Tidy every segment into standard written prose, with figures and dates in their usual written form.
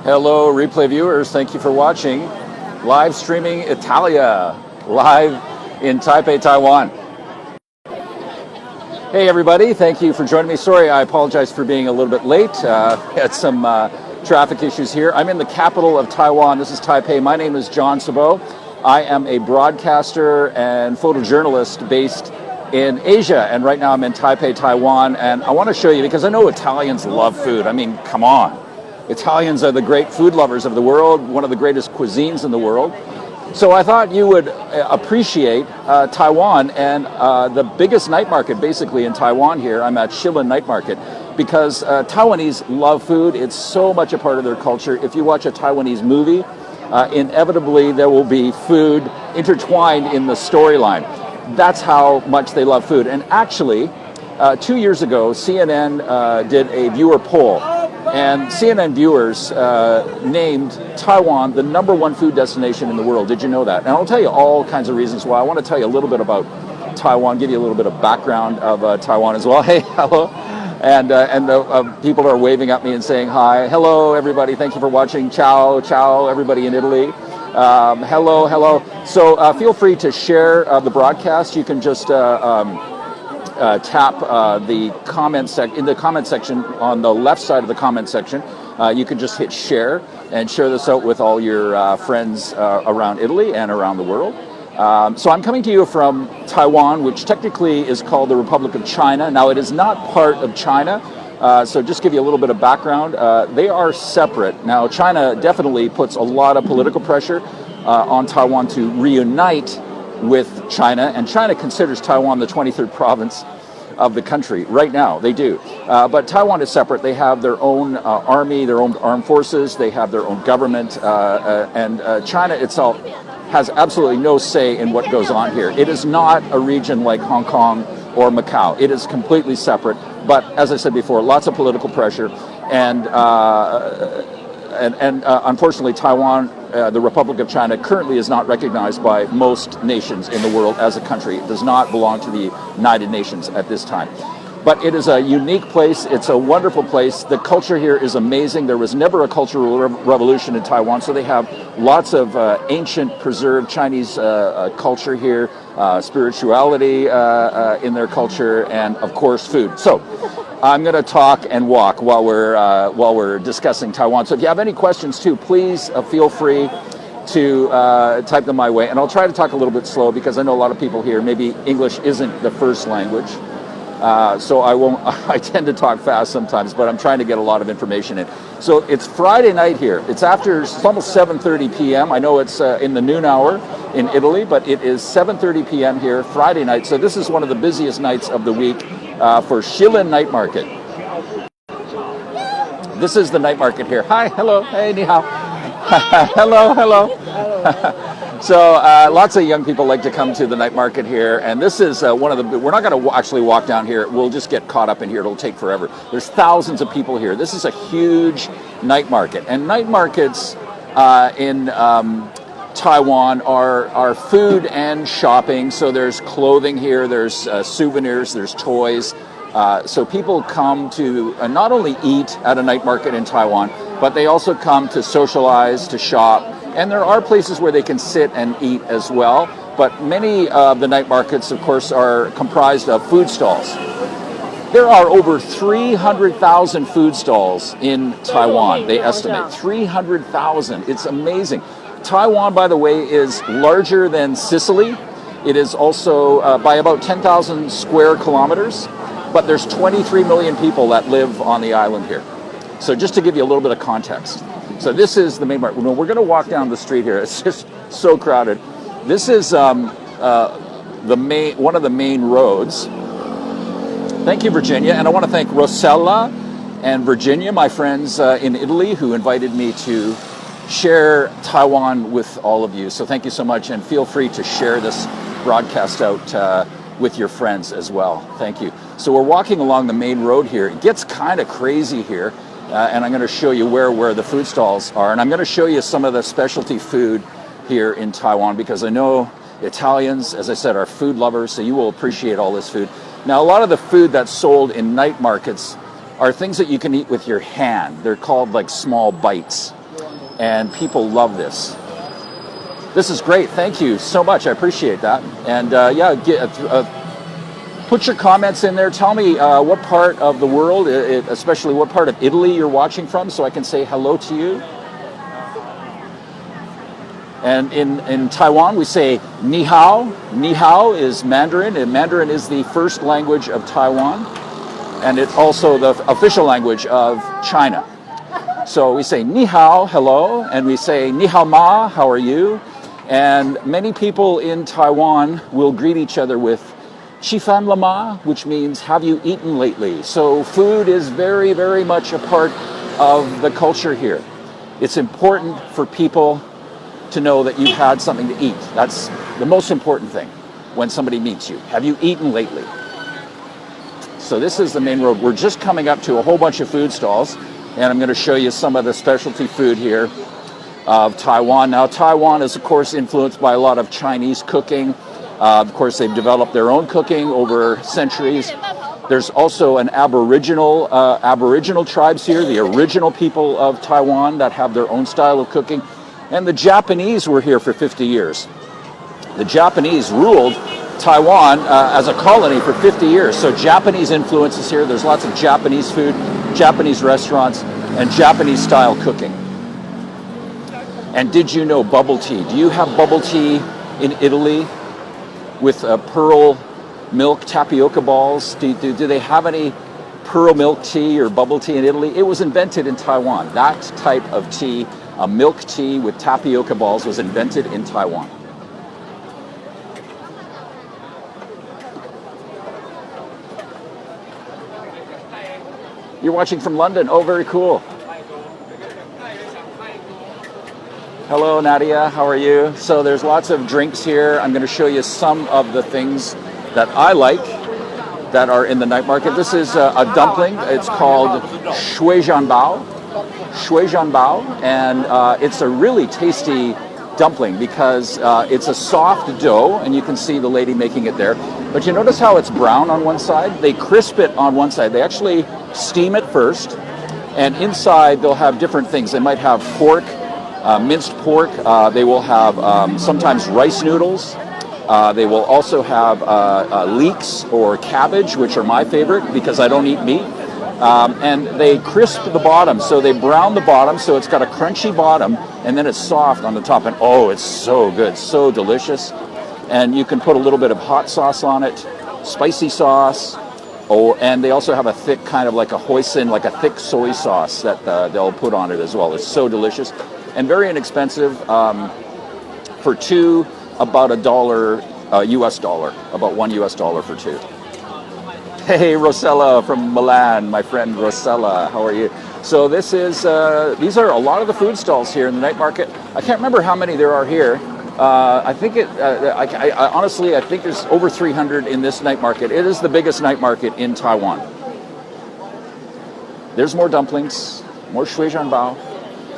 Hello, replay viewers. Thank you for watching. Live streaming Italia, live in Taipei, Taiwan. Hey, everybody. Thank you for joining me. Sorry, I apologize for being a little bit late. Had some traffic issues here. I'm in the capital of Taiwan. This is Taipei. My name is John Saboe. I am a broadcaster and photojournalist based in Asia, and right now I'm in Taipei, Taiwan, and I want to show you, because I know Italians love food. I mean, come on. Italians are the great food lovers of the world, one of the greatest cuisines in the world. So I thought you would appreciate Taiwan and the biggest night market basically in Taiwan here. I'm at Shilin Night Market because Taiwanese love food. It's so much a part of their culture. If you watch a Taiwanese movie, inevitably there will be food intertwined in the storyline. That's how much they love food. And actually, 2 years ago, CNN did a viewer poll. And CNN viewers named Taiwan the #1 food destination in the world. Did you know that? And I'll tell you all kinds of reasons why. I want to tell you a little bit about Taiwan, give you a little bit of background of Taiwan as well. Hey, hello. And the people are waving at me and saying hi. Hello, everybody. Thank you for watching. Ciao, ciao, everybody in Italy. Hello, hello. So feel free to share the broadcast. You can just tap the in the comment section on the left side of the comment section. You can just hit share and share this out with all your friends around Italy and around the world. So I'm coming to you from Taiwan, which technically is called the Republic of China. Now, it is not part of China. So just give you a little bit of background. They are separate. Now, China definitely puts a lot of political pressure on Taiwan to reunite with China, and China considers Taiwan the 23rd province of the country. Right now, they do. But Taiwan is separate. They have their own army, their own armed forces, they have their own government, and China itself has absolutely no say in what goes on here. It is not a region like Hong Kong or Macau. It is completely separate, but as I said before, lots of political pressure, and unfortunately, Taiwan, the Republic of China, currently is not recognized by most nations in the world as a country. It does not belong to the United Nations at this time. But it is a unique place. It's a wonderful place. The culture here is amazing. There was never a cultural revolution in Taiwan, so they have lots of ancient, preserved Chinese culture here, spirituality in their culture, and of course, food. So I'm going to talk and walk while we're discussing Taiwan. So if you have any questions too, please feel free to type them my way. And I'll try to talk a little bit slow because I know a lot of people here, maybe English isn't the first language. So I tend to talk fast sometimes, but I'm trying to get a lot of information in. So it's Friday night here. It's almost 7:30 p.m. I know it's in the noon hour in Italy, but it is 7:30 p.m. here, Friday night. So this is one of the busiest nights of the week for Shilin Night Market. This is the night market here. Hi, hello, hey, ni hao. Hello, hello. So lots of young people like to come to the night market here, and this is one of the, we're not going to actually walk down here, we'll just get caught up in here, it'll take forever. There's thousands of people here. This is a huge night market, and night markets in Taiwan are food and shopping. So there's clothing here, there's souvenirs, there's toys. So people come to not only eat at a night market in Taiwan, but they also come to socialize, to shop. And there are places where they can sit and eat as well. But many of the night markets, of course, are comprised of food stalls. There are over 300,000 food stalls in Taiwan, they estimate. 300,000. It's amazing. Taiwan, by the way, is larger than Sicily. It is also by about 10,000 square kilometers. But there's 23 million people that live on the island here. So just to give you a little bit of context. So this is the main market. We're going to walk down the street here. It's just so crowded. This is one of the main roads. Thank you, Virginia. And I want to thank Rosella and Virginia, my friends in Italy, who invited me to share Taiwan with all of you. So thank you so much. And feel free to share this broadcast out with your friends as well. Thank you. So we're walking along the main road here. It gets kind of crazy here. And I'm going to show you where the food stalls are. And I'm going to show you some of the specialty food here in Taiwan, because I know Italians, as I said, are food lovers, so you will appreciate all this food. Now, a lot of the food that's sold in night markets are things that you can eat with your hand. They're called like small bites, and people love this. This is great. Thank you so much. I appreciate that. And put your comments in there. Tell me what part of the world, especially what part of Italy you're watching from, so I can say hello to you. And in Taiwan, we say ni hao. Ni hao is Mandarin, and Mandarin is the first language of Taiwan, and it's also the official language of China. So we say ni hao, hello, and we say ni hao ma, how are you? And many people in Taiwan will greet each other with "Qi fan le ma," which means "Have you eaten lately?" So food is very, very much a part of the culture here. It's important for people to know that you've had something to eat. That's the most important thing when somebody meets you. Have you eaten lately? So this is the main road. We're just coming up to a whole bunch of food stalls, and I'm going to show you some of the specialty food here of Taiwan. Now, Taiwan is, of course, influenced by a lot of Chinese cooking. Of course, they've developed their own cooking over centuries. There's also an Aboriginal tribes here, the original people of Taiwan that have their own style of cooking. And the Japanese were here for 50 years. The Japanese ruled Taiwan as a colony for 50 years. So Japanese influences here. There's lots of Japanese food, Japanese restaurants, and Japanese style cooking. And did you know bubble tea? Do you have bubble tea in Italy with pearl milk tapioca balls? Do they have any pearl milk tea or bubble tea in Italy? It was invented in Taiwan. That type of tea, a milk tea with tapioca balls, was invented in Taiwan. You're watching from London. Oh, very cool. Hello, Nadia. How are you? So there's lots of drinks here. I'm going to show you some of the things that I like that are in the night market. This is a dumpling. It's called shui jianbao. Shui jianbao, and it's a really tasty dumpling because it's a soft dough, and you can see the lady making it there. But you notice how it's brown on one side? They crisp it on one side. They actually steam it first, and inside they'll have different things. They might have pork, minced pork. They will have sometimes rice noodles. They will also have leeks or cabbage, which are my favorite because I don't eat meat. And they crisp the bottom, so they brown the bottom, so it's got a crunchy bottom, and then it's soft on the top. And oh, it's so good, so delicious. And you can put a little bit of hot sauce on it, spicy sauce. Oh, and they also have a thick kind of like a hoisin, like a thick soy sauce that they'll put on it as well. It's so delicious and very inexpensive. For two, about $1 US dollar, about $1 US for two. Hey, Rosella from Milan, my friend Rosella, how are you? So this is, these are a lot of the food stalls here in the night market. I can't remember how many there are here. I think honestly, I think there's over 300 in this night market. It is the biggest night market in Taiwan. There's more dumplings, more shui jianbao,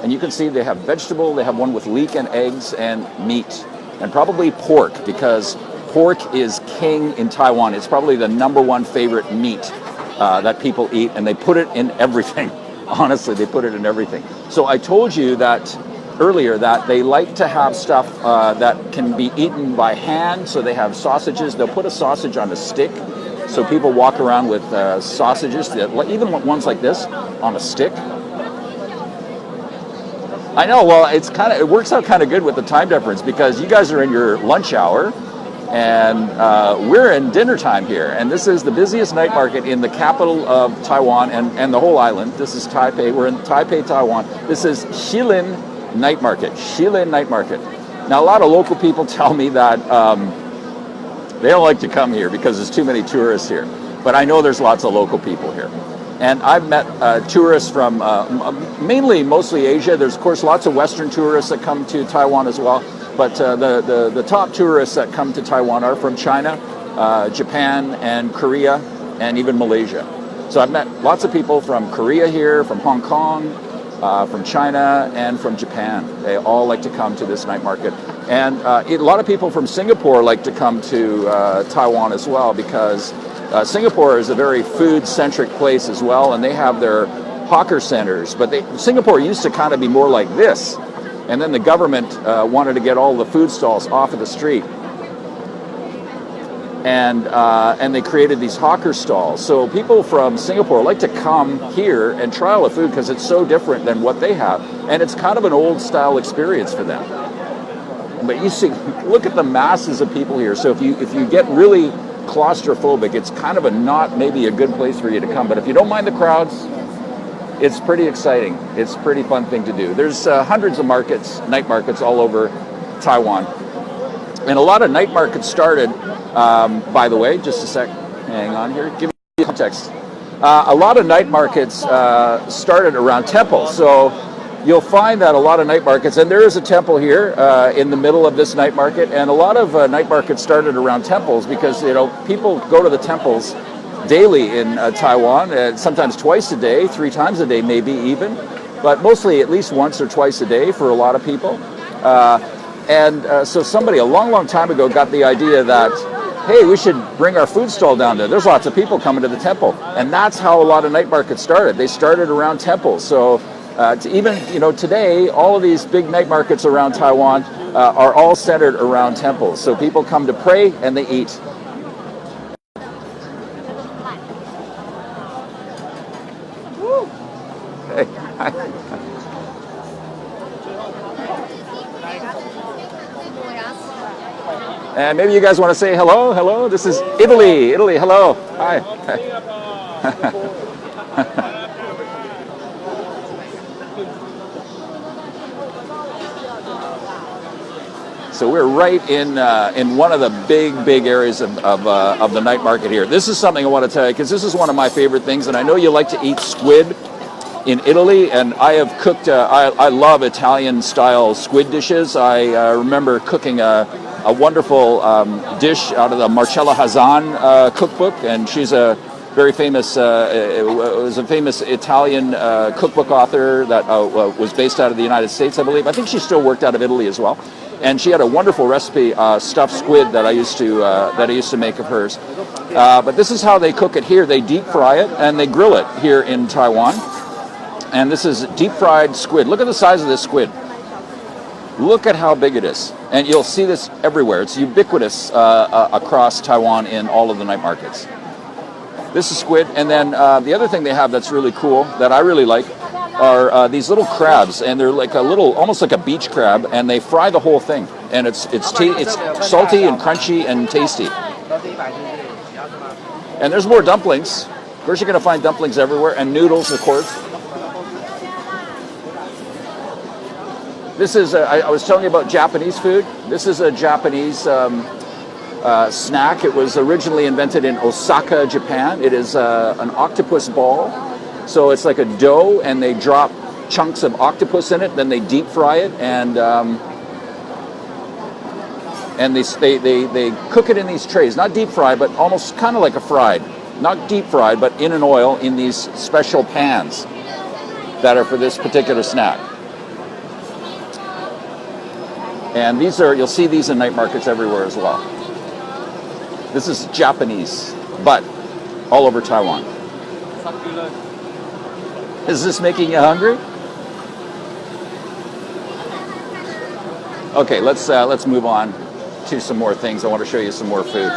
and you can see they have vegetable, they have one with leek and eggs and meat, and probably pork, because pork is king in Taiwan. It's probably the #1 favorite meat that people eat, and they put it in everything. Honestly, they put it in everything. So I told you that earlier that they like to have stuff that can be eaten by hand. So they have sausages. They'll put a sausage on a stick. So people walk around with sausages, even ones like this, on a stick. I know, well, it works out kind of good with the time difference because you guys are in your lunch hour. And we're in dinner time here, and this is the busiest night market in the capital of Taiwan and the whole island. This is Taipei. We're in Taipei, Taiwan. This is Xilin Night Market. Xilin Night Market. Now, a lot of local people tell me that they don't like to come here because there's too many tourists here. But I know there's lots of local people here. And I've met tourists from mostly Asia. There's, of course, lots of Western tourists that come to Taiwan as well. But the top tourists that come to Taiwan are from China, Japan, and Korea, and even Malaysia. So I've met lots of people from Korea here, from Hong Kong, from China, and from Japan. They all like to come to this night market. And a lot of people from Singapore like to come to Taiwan as well because Singapore is a very food-centric place as well, and they have their hawker centers. But Singapore used to kind of be more like this, and then the government wanted to get all the food stalls off of the street, and they created these hawker stalls. So people from Singapore like to come here and try all the food because it's so different than what they have, and it's kind of an old-style experience for them. But you see, look at the masses of people here. So if you get really claustrophobic, it's kind of not maybe a good place for you to come. But if you don't mind the crowds, it's pretty exciting. It's a pretty fun thing to do. There's hundreds of markets, night markets all over Taiwan. And a lot of night markets started, by the way, just a sec, hang on here, give me context. A lot of night markets started around temples. So you'll find that a lot of night markets, and there is a temple here in the middle of this night market, and a lot of night markets started around temples because, you know, people go to the temples daily in Taiwan, sometimes twice a day, 3 times a day maybe even, but mostly at least once or twice a day for a lot of people. So somebody a long time ago got the idea that, hey, we should bring our food stall down there. There's lots of people coming to the temple, and that's how a lot of night markets started. They started around temples. So even, you know, today, all of these big night markets around Taiwan are all centered around temples. So people come to pray and they eat. Hey. And maybe you guys want to say hello. Hello. This is Italy. Italy. Hello. Hi. So we're right in one of the big areas of the night market here. This is something I want to tell you because this is one of my favorite things, and I know you like to eat squid in Italy, and I have cooked. I love Italian-style squid dishes. I remember cooking a wonderful dish out of the Marcella Hazan cookbook, and she's a very famous, was a famous Italian cookbook author that was based out of the United States, I believe. I think she still worked out of Italy as well. And she had a wonderful recipe, stuffed squid, that I used to make of hers. But this is how they cook it here. They deep fry it and they grill it here in Taiwan. And this is deep fried squid. Look at the size of this squid. Look at how big it is. And you'll see this everywhere. It's ubiquitous across Taiwan in all of the night markets. This is squid. And then the other thing they have that's really cool, that I really like, are these little crabs, and they're like almost like a beach crab, and they fry the whole thing, and it's salty and crunchy and tasty. And there's more dumplings. Of course, you're going to find dumplings everywhere, and noodles, of course. This is I was telling you about Japanese food. This is a Japanese snack. It was originally invented in Osaka, Japan. It is an octopus ball. So it's like a dough, and they drop chunks of octopus in it. Then they deep fry it, and they cook it in these trays. Not deep fried, but almost kind of like a fried. Not deep fried, but in an oil in these special pans that are for this particular snack. And these are, you'll see these in night markets everywhere as well. This is Japanese, but all over Taiwan. Is this making you hungry? Okay, let's move on to some more things. I want to show you some more food.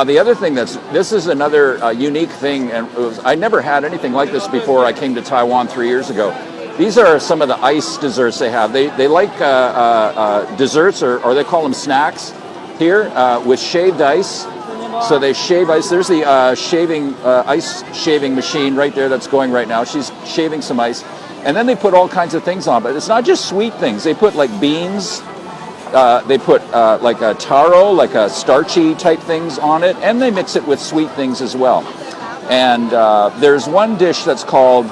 The other thing this is another unique thing, and I never had anything like this before I came to Taiwan 3 years ago. These are some of the ice desserts they have. They like desserts, or they call them snacks here, with shaved ice. So they shave ice. There's the ice shaving machine right there that's going right now. She's shaving some ice. And then they put all kinds of things on. But it's not just sweet things. They put like beans. They put like a taro, like a starchy type things on it. And they mix it with sweet things as well. And there's one dish that's called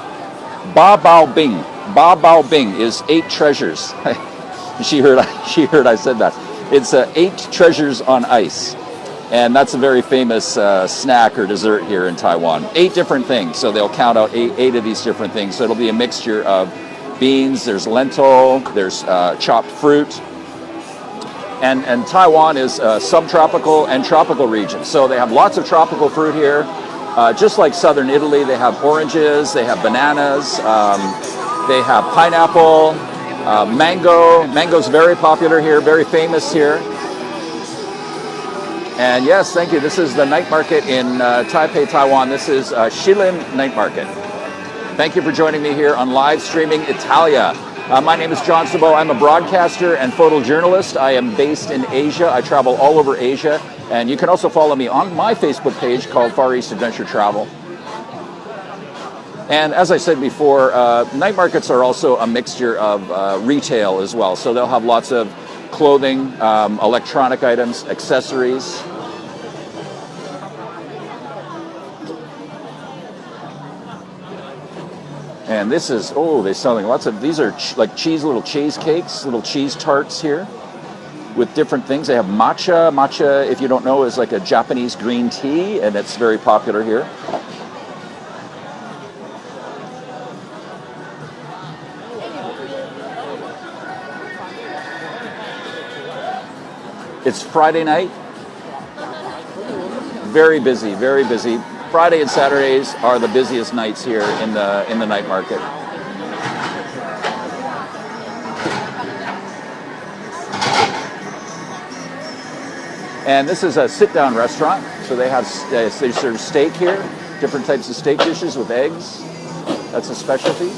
Ba Bao Bing. Ba Bao Bing is 8 treasures. She heard I said that. It's 8 treasures on ice. And that's a very famous snack or dessert here in Taiwan. 8 different things. So they'll count out eight of these different things. So it'll be a mixture of beans, there's lentil, there's chopped fruit, And Taiwan is a subtropical and tropical region. So they have lots of tropical fruit here. Just like southern Italy, they have oranges, they have bananas, they have pineapple, mango. Mango's very popular here, very famous here. And yes, thank you. This is the night market in Taipei, Taiwan. This is Shilin Night Market. Thank you for joining me here on live streaming Italia. My name is John Saboe. I'm a broadcaster and photojournalist. I am based in Asia. I travel all over Asia. And you can also follow me on my Facebook page called Far East Adventure Travel. And as I said before, night markets are also a mixture of retail as well. So they'll have lots of clothing, electronic items, accessories. And this is, they're selling lots of, these are like little cheesecakes, little cheese tarts here with different things. They have matcha. Matcha, if you don't know, is like a Japanese green tea, and it's very popular here. It's Friday night. Very busy, very busy. Friday and Saturdays are the busiest nights here in the night market. And this is a sit-down restaurant, so they serve steak here, different types of steak dishes with eggs. That's a specialty.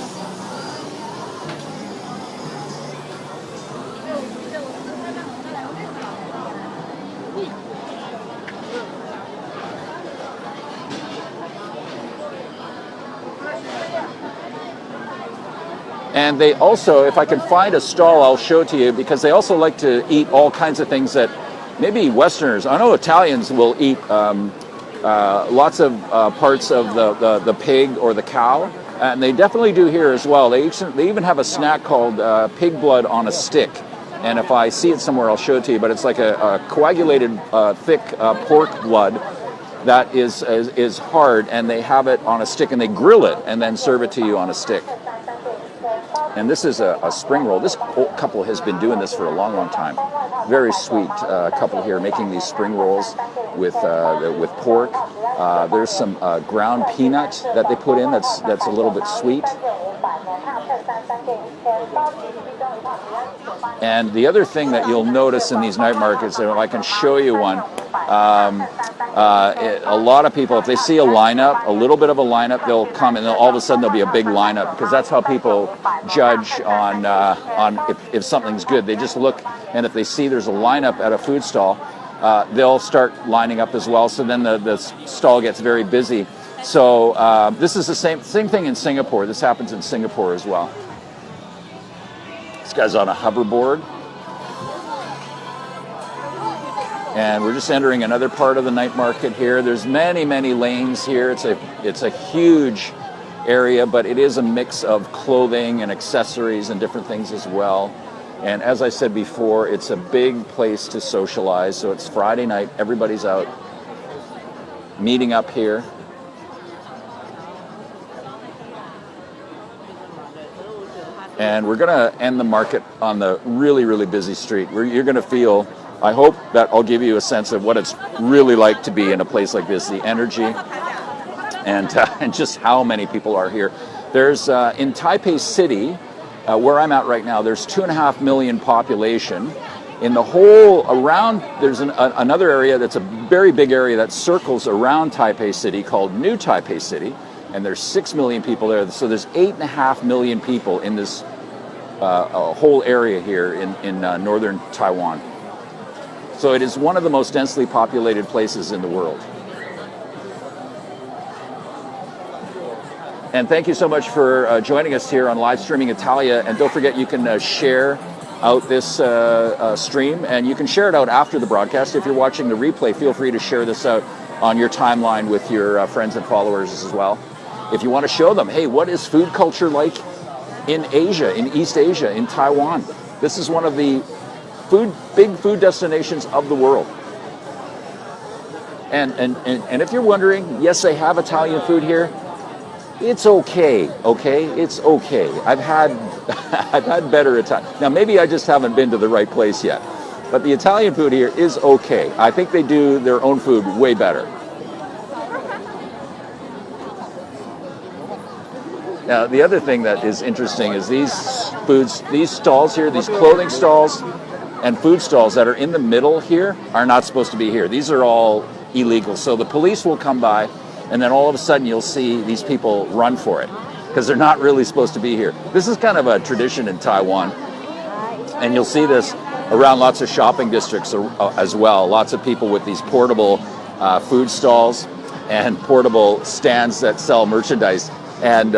And they also, if I can find a stall, I'll show it to you, because they also like to eat all kinds of things that maybe Westerners, I know Italians will eat lots of parts of the pig or the cow, and they definitely do here as well. They even have a snack called pig blood on a stick. And if I see it somewhere, I'll show it to you, but it's like a coagulated, thick pork blood that is hard, and they have it on a stick, and they grill it and then serve it to you on a stick. And this is a spring roll. This couple has been doing this for a long, long time. Very sweet couple here making these spring rolls with pork. There's some ground peanut that they put in that's a little bit sweet. And the other thing that you'll notice in these night markets, and I can show you one, a lot of people, if they see a lineup, a little bit of a lineup, they'll come, and all of a sudden there'll be a big lineup, because that's how people judge on if something's good. They just look, and if they see there's a lineup at a food stall, they'll start lining up as well. So then the stall gets very busy. So this is the same thing in Singapore. This happens in Singapore as well. This guy's on a hoverboard. And we're just entering another part of the night market here. There's many, many lanes here. It's a huge area, but it is a mix of clothing and accessories and different things as well. And as I said before, it's a big place to socialize. So it's Friday night. Everybody's out meeting up here. And we're going to end the market on the really, really busy street, where you're going to feel, I hope that I'll give you a sense of what it's really like to be in a place like this, the energy and just how many people are here. There's, in Taipei City, where I'm at right now, there's 2.5 million population. In the whole around, there's another area that's a very big area that circles around Taipei City called New Taipei City, and there's 6 million people there. So there's 8.5 million people in this whole area here in northern Taiwan. So it is one of the most densely populated places in the world. And thank you so much for joining us here on live streaming Italia. And don't forget, you can share out this stream, and you can share it out after the broadcast. If you're watching the replay, feel free to share this out on your timeline with your friends and followers as well. If you want to show them, hey, what is food culture like in Asia, in East Asia, in Taiwan? This is one of the big food destinations of the world. And if you're wondering, yes, they have Italian food here. It's okay, It's okay. I've had better Italian. Now, maybe I just haven't been to the right place yet. But the Italian food here is okay. I think they do their own food way better. Now, the other thing that is interesting is these stalls here, these clothing stalls and food stalls that are in the middle here are not supposed to be here. These are all illegal. So the police will come by, and then all of a sudden you'll see these people run for it because they're not really supposed to be here. This is kind of a tradition in Taiwan, and you'll see this around lots of shopping districts as well. Lots of people with these portable food stalls and portable stands that sell merchandise. And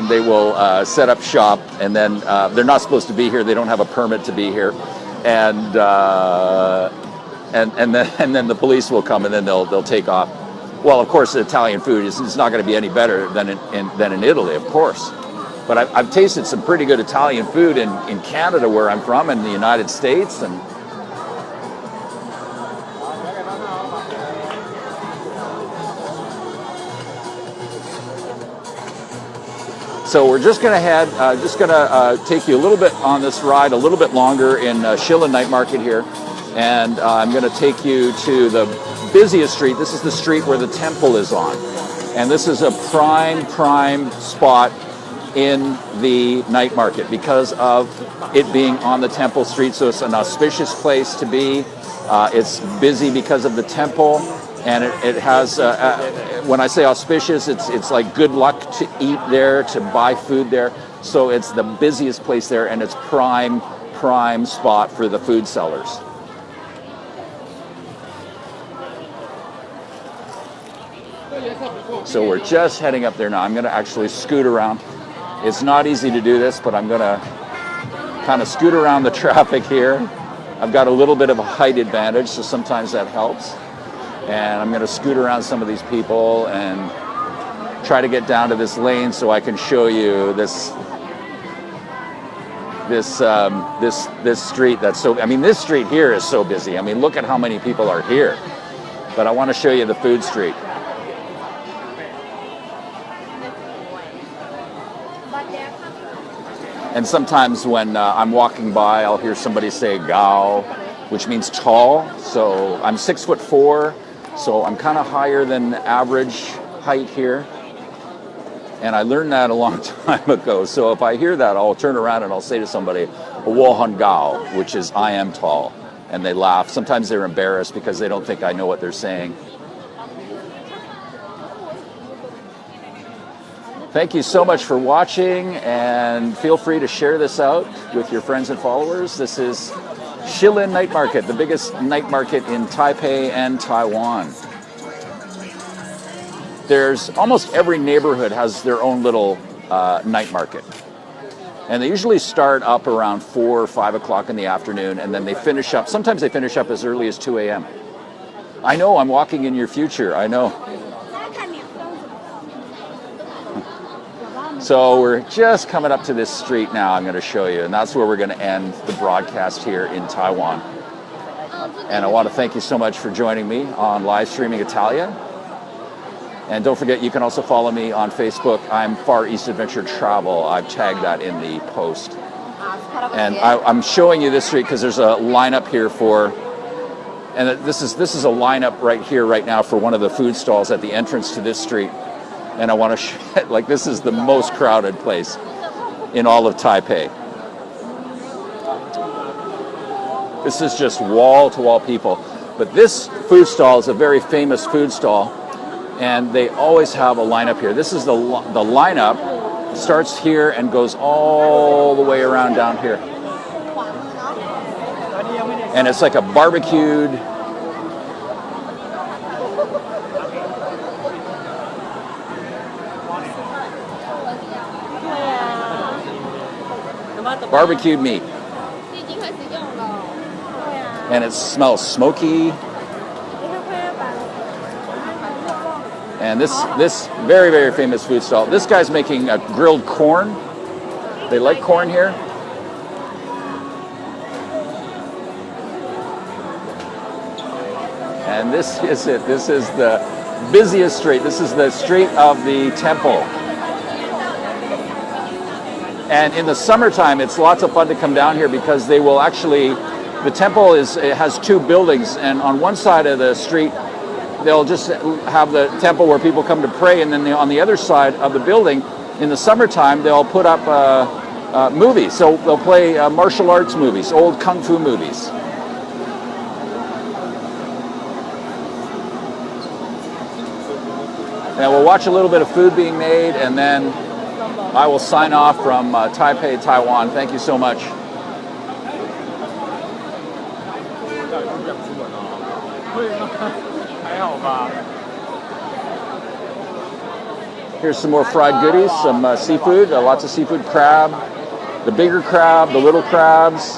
they will set up shop, and then they're not supposed to be here. They don't have a permit to be here, and then the police will come, and then they'll take off. Well, of course, the Italian food is not going to be any better than in Italy, of course. But I've tasted some pretty good Italian food in Canada, where I'm from, in the United States, and. So we're just going to take you a little bit on this ride, a little bit longer in Shilin Night Market here, and I'm going to take you to the busiest street. This is the street where the temple is on, and this is a prime spot in the night market because of it being on the temple street. So it's an auspicious place to be. It's busy because of the temple. And it has, when I say auspicious, it's like good luck to eat there, to buy food there. So it's the busiest place there, and it's prime spot for the food sellers. So we're just heading up there now. I'm going to actually scoot around. It's not easy to do this, but I'm going to kind of scoot around the traffic here. I've got a little bit of a height advantage, so sometimes that helps. And I'm going to scoot around some of these people and try to get down to this lane so I can show you this street that's so. I mean, this street here is so busy. I mean, look at how many people are here. But I want to show you the food street. And sometimes when I'm walking by, I'll hear somebody say "gao," which means tall. So I'm 6'4". So I'm kind of higher than average height here. And I learned that a long time ago. So if I hear that, I'll turn around and I'll say to somebody, "wo han gao," which is "I am tall." And they laugh. Sometimes they're embarrassed because they don't think I know what they're saying. Thank you so much for watching, and feel free to share this out with your friends and followers. This is Shilin Night Market, the biggest night market in Taipei and Taiwan. There's almost every neighborhood has their own little night market. And they usually start up around 4 or 5 o'clock in the afternoon, and then they finish up. Sometimes they finish up as early as 2 a.m. I know, I'm walking in your future, I know. So we're just coming up to this street now I'm going to show you, and that's where we're going to end the broadcast here in Taiwan. And I want to thank you so much for joining me on Live Streaming Italia. And don't forget, you can also follow me on Facebook. I'm Far East Adventure Travel. I've tagged that in the post. And I'm showing you this street because there's a lineup here for, and this is a lineup right here right now for one of the food stalls at the entrance to this street. And I want to like, this is the most crowded place in all of Taipei. This is just wall-to-wall people. But this food stall is a very famous food stall, and they always have a lineup here. This is the lineup. It starts here and goes all the way around down here. And it's like a barbecued meat. And it smells smoky. And this very, very famous food stall. This guy's making a grilled corn. They like corn here. And this is it. This is the busiest street. This is the street of the temple. And in the summertime, it's lots of fun to come down here because they will actually The temple it has two buildings, and on one side of the street, they'll just have the temple where people come to pray, and then on the other side of the building, in the summertime, they'll put up movies. So they'll play martial arts movies, old kung fu movies. And we'll watch a little bit of food being made, and then I will sign off from Taipei, Taiwan. Thank you so much. Here's some more fried goodies, some seafood, lots of seafood, crab, the bigger crab, the little crabs,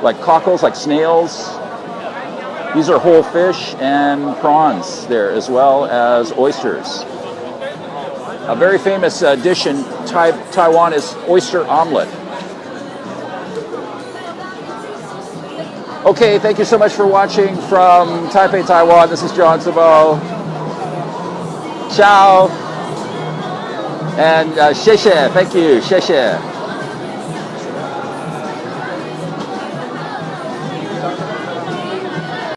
like cockles, like snails. These are whole fish and prawns there, as well as oysters. A very famous dish in Taiwan is oyster omelet. Okay, thank you so much for watching from Taipei, Taiwan. This is John Saboe. Ciao. And 谢谢, thank you, 谢谢.